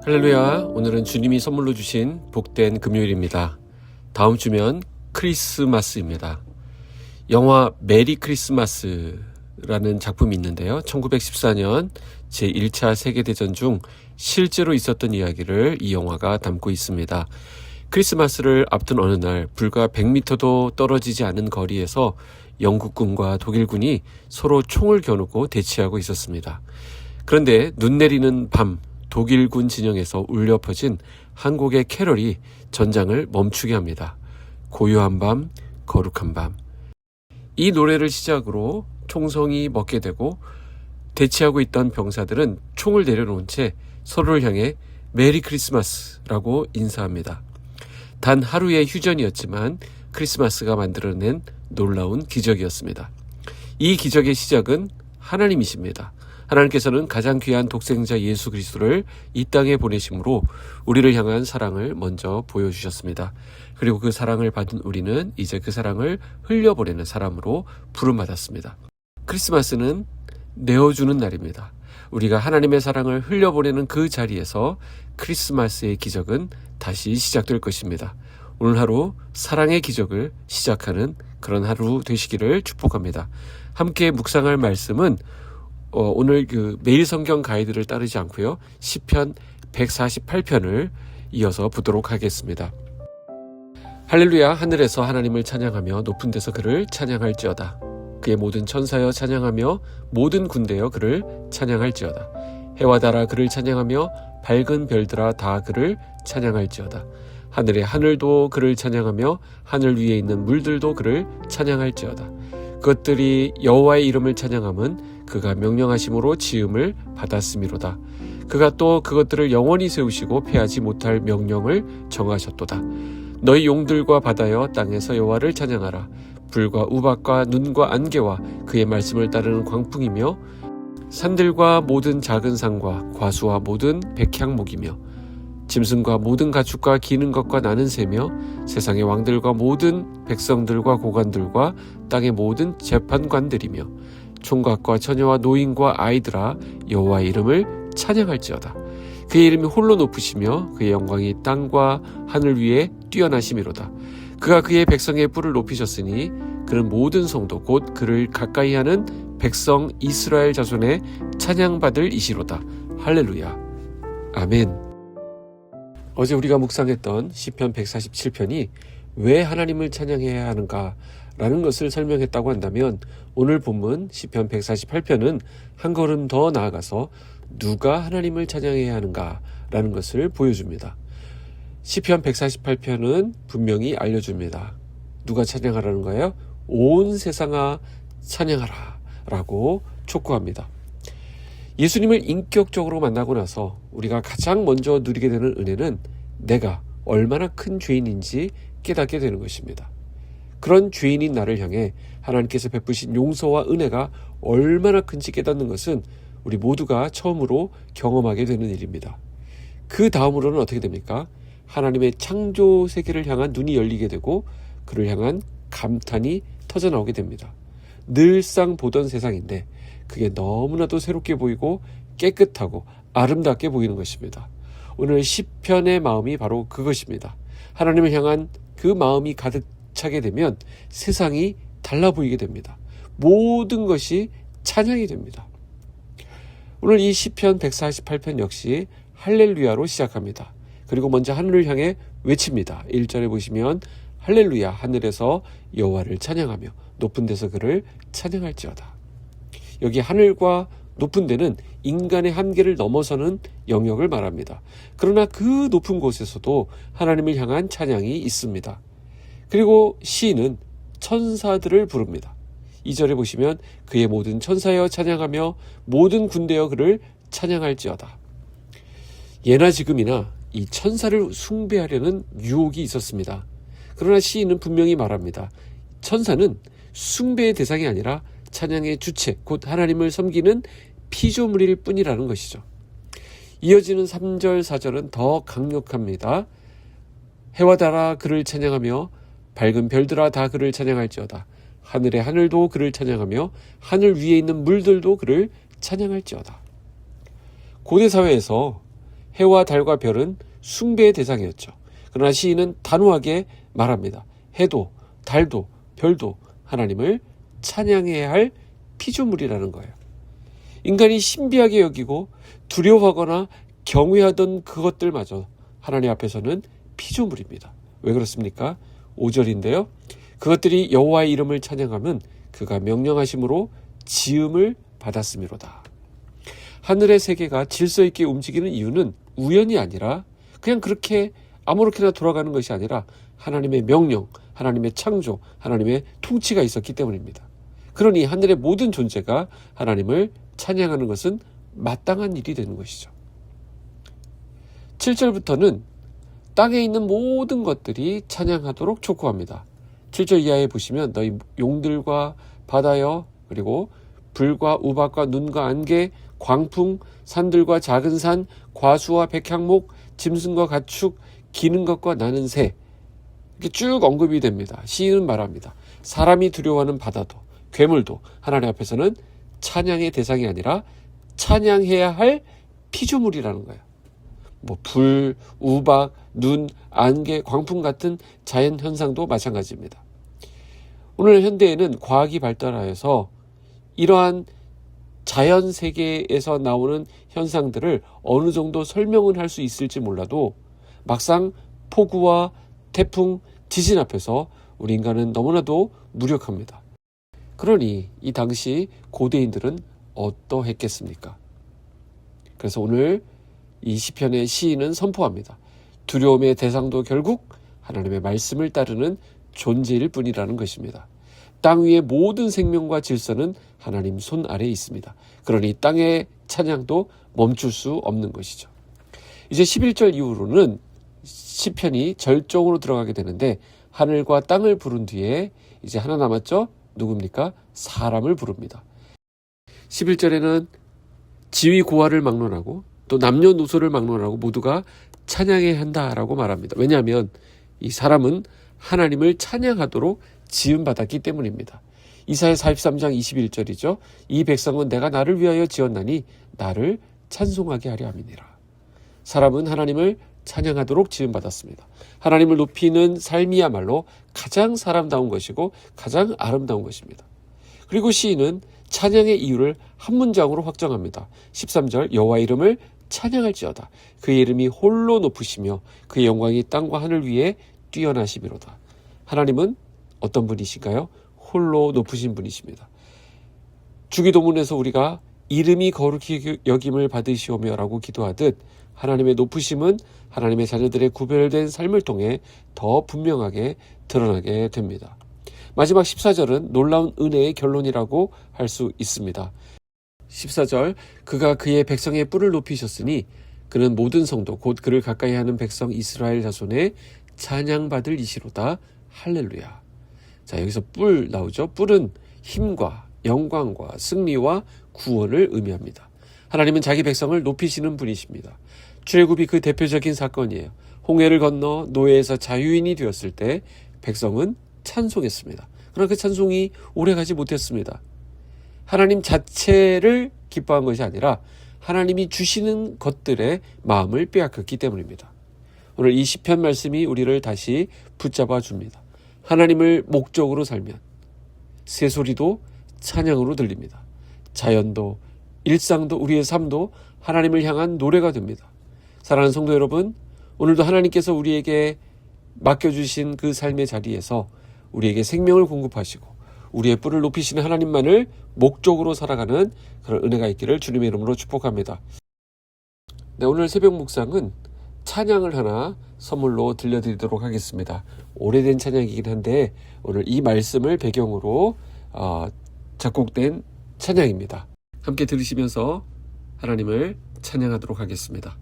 할렐루야. 오늘은 주님이 선물로 주신 복된 금요일입니다. 다음 주면 크리스마스입니다. 영화 메리 크리스마스라는 작품이 있는데요. 1914년 제1차 세계대전 중 실제로 있었던 이야기를 이 영화가 담고 있습니다. 크리스마스를 앞둔 어느 날 불과 100m도 떨어지지 않은 거리에서 영국군과 독일군이 서로 총을 겨누고 대치하고 있었습니다. 그런데 눈 내리는 밤 독일군 진영에서 울려 퍼진 한 곡의 캐럴이 전장을 멈추게 합니다. 고요한 밤, 거룩한 밤. 이 노래를 시작으로 총성이 먹게 되고 대치하고 있던 병사들은 총을 내려놓은 채 서로를 향해 메리 크리스마스라고 인사합니다. 단 하루의 휴전이었지만 크리스마스가 만들어낸 놀라운 기적이었습니다. 이 기적의 시작은 하나님이십니다. 하나님께서는 가장 귀한 독생자 예수 그리스도를 이 땅에 보내심으로 우리를 향한 사랑을 먼저 보여주셨습니다. 그리고 그 사랑을 받은 우리는 이제 그 사랑을 흘려보내는 사람으로 부름받았습니다. 크리스마스는 내어주는 날입니다. 우리가 하나님의 사랑을 흘려보내는 그 자리에서 크리스마스의 기적은 다시 시작될 것입니다. 오늘 하루 사랑의 기적을 시작하는 그런 하루 되시기를 축복합니다. 함께 묵상할 말씀은 오늘 매일 성경 가이드를 따르지 않고요. 시편 148편을 이어서 보도록 하겠습니다. 할렐루야. 하늘에서 하나님을 찬양하며 높은 데서 그를 찬양할지어다. 그의 모든 천사여 찬양하며 모든 군대여 그를 찬양할지어다. 해와 달아 그를 찬양하며 밝은 별들아 다 그를 찬양할지어다. 하늘의 하늘도 그를 찬양하며 하늘 위에 있는 물들도 그를 찬양할지어다. 그것들이 여호와의 이름을 찬양함은 그가 명령하심으로 지음을 받았음이로다. 그가 또 그것들을 영원히 세우시고 패하지 못할 명령을 정하셨도다. 너희 용들과 바다여 땅에서 여호와를 찬양하라. 불과 우박과 눈과 안개와 그의 말씀을 따르는 광풍이며 산들과 모든 작은 산과 과수와 모든 백향목이며 짐승과 모든 가축과 기는 것과 나는 새며 세상의 왕들과 모든 백성들과 고관들과 땅의 모든 재판관들이며 총각과 처녀와 노인과 아이들아 여호와의 이름을 찬양할지어다. 그의 이름이 홀로 높으시며 그의 영광이 땅과 하늘 위에 뛰어나심이로다. 그가 그의 백성의 뿔을 높이셨으니 그는 모든 성도 곧 그를 가까이 하는 백성 이스라엘 자손의 찬양받을 이시로다. 할렐루야. 아멘. 어제 우리가 묵상했던 시편 147편이 왜 하나님을 찬양해야 하는가 라는 것을 설명했다고 한다면 오늘 본문 시편 148편은 한 걸음 더 나아가서 누가 하나님을 찬양해야 하는가 라는 것을 보여줍니다. 시편 148편은 분명히 알려줍니다. 누가 찬양하라는 거예요? 온 세상아 찬양하라 라고 촉구합니다. 예수님을 인격적으로 만나고 나서 우리가 가장 먼저 누리게 되는 은혜는 내가 얼마나 큰 죄인인지 깨닫게 되는 것입니다. 그런 죄인인 나를 향해 하나님께서 베푸신 용서와 은혜가 얼마나 큰지 깨닫는 것은 우리 모두가 처음으로 경험하게 되는 일입니다. 그 다음으로는 어떻게 됩니까? 하나님의 창조 세계를 향한 눈이 열리게 되고 그를 향한 감탄이 터져나오게 됩니다. 늘상 보던 세상인데 그게 너무나도 새롭게 보이고 깨끗하고 아름답게 보이는 것입니다. 오늘 시편의 마음이 바로 그것입니다. 하나님을 향한 그 마음이 가득 차게 되면 세상이 달라 보이게 됩니다. 모든 것이 찬양이 됩니다. 오늘 이 시편 148편 역시 할렐루야로 시작합니다. 그리고 먼저 하늘을 향해 외칩니다. 1절에 보시면 할렐루야 하늘에서 여호와를 찬양하며 높은 데서 그를 찬양할지어다. 여기 하늘과 높은 데는 인간의 한계를 넘어서는 영역을 말합니다. 그러나 그 높은 곳에서도 하나님을 향한 찬양이 있습니다. 그리고 시인은 천사들을 부릅니다. 2절에 보시면 그의 모든 천사여 찬양하며 모든 군대여 그를 찬양할지어다. 예나 지금이나 이 천사를 숭배하려는 유혹이 있었습니다. 그러나 시인은 분명히 말합니다. 천사는 숭배의 대상이 아니라 찬양의 주체, 곧 하나님을 섬기는 피조물일 뿐이라는 것이죠. 이어지는 3절, 4절은 더 강력합니다. 해와 달아 그를 찬양하며 밝은 별들아 다 그를 찬양할지어다. 하늘의 하늘도 그를 찬양하며 하늘 위에 있는 물들도 그를 찬양할지어다. 고대 사회에서 해와 달과 별은 숭배의 대상이었죠. 그러나 시인은 단호하게 말합니다. 해도 달도 별도 하나님을 찬양해야 할 피조물이라는 거예요. 인간이 신비하게 여기고 두려워하거나 경외하던 그것들마저 하나님 앞에서는 피조물입니다. 왜 그렇습니까? 5절인데요. 그것들이 여호와의 이름을 찬양하면 그가 명령하심으로 지음을 받았음이로다. 하늘의 세계가 질서 있게 움직이는 이유는 우연이 아니라 그냥 그렇게 아무렇게나 돌아가는 것이 아니라 하나님의 명령, 하나님의 창조, 하나님의 통치가 있었기 때문입니다. 그러니 하늘의 모든 존재가 하나님을 찬양하는 것은 마땅한 일이 되는 것이죠. 7절부터는 땅에 있는 모든 것들이 찬양하도록 촉구합니다. 7절 이하에 보시면 너희 용들과 바다여, 그리고 불과 우박과 눈과 안개, 광풍, 산들과 작은 산, 과수와 백향목, 짐승과 가축, 기는 것과 나는 새, 이렇게 쭉 언급이 됩니다. 시인은 말합니다. 사람이 두려워하는 바다도 괴물도 하나님 앞에서는 찬양의 대상이 아니라 찬양해야 할 피조물이라는 거예요. 뭐 불, 우박, 눈, 안개, 광풍 같은 자연 현상도 마찬가지입니다. 오늘 현대에는 과학이 발달하여서 이러한 자연 세계에서 나오는 현상들을 어느 정도 설명은 할 수 있을지 몰라도 막상 폭우와 태풍, 지진 앞에서 우리 인간은 너무나도 무력합니다. 그러니 이 당시 고대인들은 어떠했겠습니까? 그래서 오늘 이 시편의 시인은 선포합니다. 두려움의 대상도 결국 하나님의 말씀을 따르는 존재일 뿐이라는 것입니다. 땅 위의 모든 생명과 질서는 하나님 손 아래에 있습니다. 그러니 땅의 찬양도 멈출 수 없는 것이죠. 이제 11절 이후로는 시편이 절정으로 들어가게 되는데 하늘과 땅을 부른 뒤에 이제 하나 남았죠? 누굽니까? 사람을 부릅니다. 11절에는 지위 고하를 막론하고 또 남녀노소를 막론하고 모두가 찬양해야 한다라고 말합니다. 왜냐하면 이 사람은 하나님을 찬양하도록 지음받았기 때문입니다. 이사야 43장 21절이죠. 이 백성은 내가 나를 위하여 지었나니 나를 찬송하게 하려 함이니라. 사람은 하나님을 찬양하도록 지음받았습니다. 하나님을 높이는 삶이야말로 가장 사람다운 것이고 가장 아름다운 것입니다. 그리고 시인은 찬양의 이유를 한 문장으로 확정합니다. 13절 여호와 이름을 찬양할지어다. 그의 이름이 홀로 높으시며 그의 영광이 땅과 하늘 위에 뛰어나시미로다. 하나님은 어떤 분이신가요? 홀로 높으신 분이십니다. 주기도문에서 우리가 이름이 거룩히 여김을 받으시오며 라고 기도하듯 하나님의 높으심은 하나님의 자녀들의 구별된 삶을 통해 더 분명하게 드러나게 됩니다. 마지막 14절은 놀라운 은혜의 결론이라고 할 수 있습니다. 14절 그가 그의 백성의 뿔을 높이셨으니 그는 모든 성도 곧 그를 가까이 하는 백성 이스라엘 자손의 찬양받을 이시로다. 할렐루야. 자, 여기서 뿔 나오죠. 뿔은 힘과 영광과 승리와 구원을 의미합니다. 하나님은 자기 백성을 높이시는 분이십니다. 출애굽이 그 대표적인 사건이에요. 홍해를 건너 노예에서 자유인이 되었을 때 백성은 찬송했습니다. 그러나 그 찬송이 오래가지 못했습니다. 하나님 자체를 기뻐한 것이 아니라 하나님이 주시는 것들의 마음을 빼앗겼기 때문입니다. 오늘 이 시편 말씀이 우리를 다시 붙잡아 줍니다. 하나님을 목적으로 살면 새소리도 찬양으로 들립니다. 자연도 일상도 우리의 삶도 하나님을 향한 노래가 됩니다. 사랑하는 성도 여러분, 오늘도 하나님께서 우리에게 맡겨주신 그 삶의 자리에서 우리에게 생명을 공급하시고 우리의 뿔을 높이시는 하나님만을 목적으로 살아가는 그런 은혜가 있기를 주님의 이름으로 축복합니다. 네, 오늘 새벽 묵상은 찬양을 하나 선물로 들려드리도록 하겠습니다. 오래된 찬양이긴 한데 오늘 이 말씀을 배경으로 작곡된 찬양입니다. 함께 들으시면서 하나님을 찬양하도록 하겠습니다.